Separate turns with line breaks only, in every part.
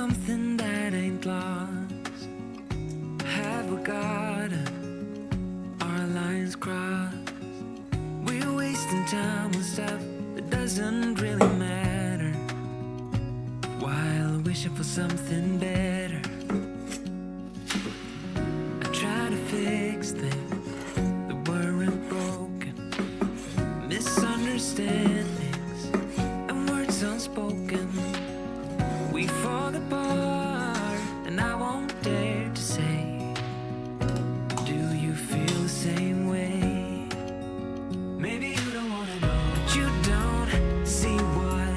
something that ain't lost? Have we got our lines crossed? We're wasting time on stuff that doesn't really matter, while wishing for something better. I try to fix things that weren't broken, misunderstandings and words unspoken. We fall apart, and I won't dare to say, do you feel the same way? Maybe you don't wanna know, but you don't see what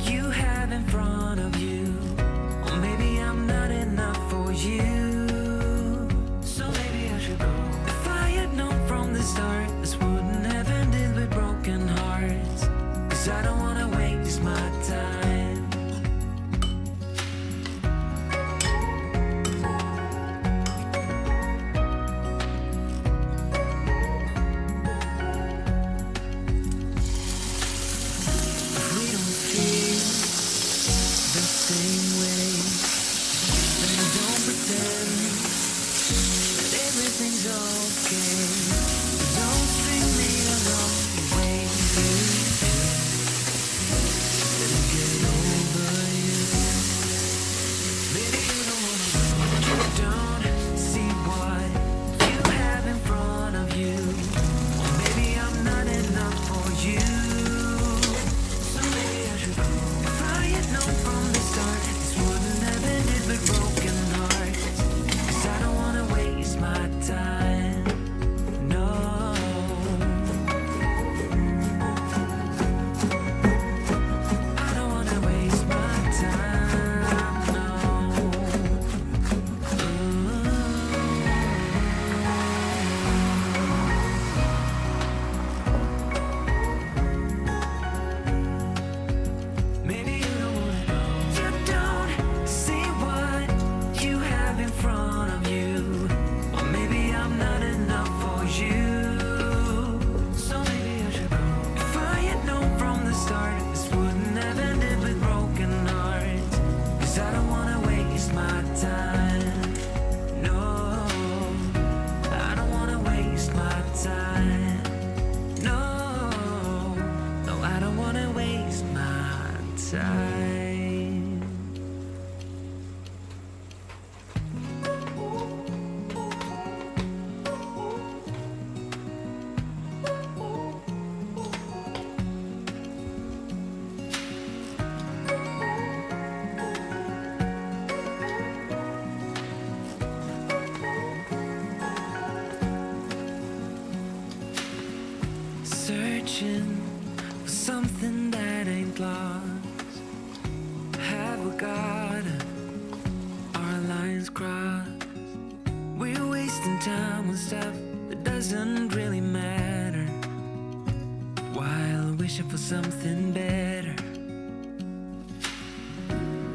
you have in front of you. Or maybe I'm not enough for you, so maybe I should go. If I had known from the start, this wouldn't have ended with broken hearts. 'Cause I don't wanna waste my time. Same way, then don't pretend that everything's okay. Don't string me along the way you do. Let me get over you. Maybe you don't wanna know, but you don't see what you have in front of you. Or maybe I'm not enough for you, so maybe I should go. If I had known from the start, this wouldn't have ended with broken hearts. 'Cause I don't wanna waste my time, no. I don't wanna waste my time, no. Maybe you don't wanna know, you don't see what you have in front of you. Or maybe I'm not enough for you, so maybe I should go. If I had known from the start, this wouldn't have ended with broken hearts. 'Cause I don't wanna waste my time, no. I don't wanna waste my time, no. No, I don't wanna waste my time. Searching for something that ain't lost. Have we got our lines crossed? We're wasting time on stuff that doesn't really matter, while wishing for something better.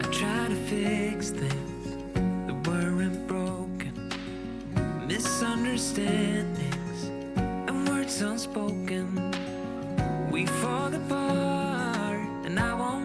I try to fix things that weren't broken, misunderstandings and words unspoken. We fall apart, and I won't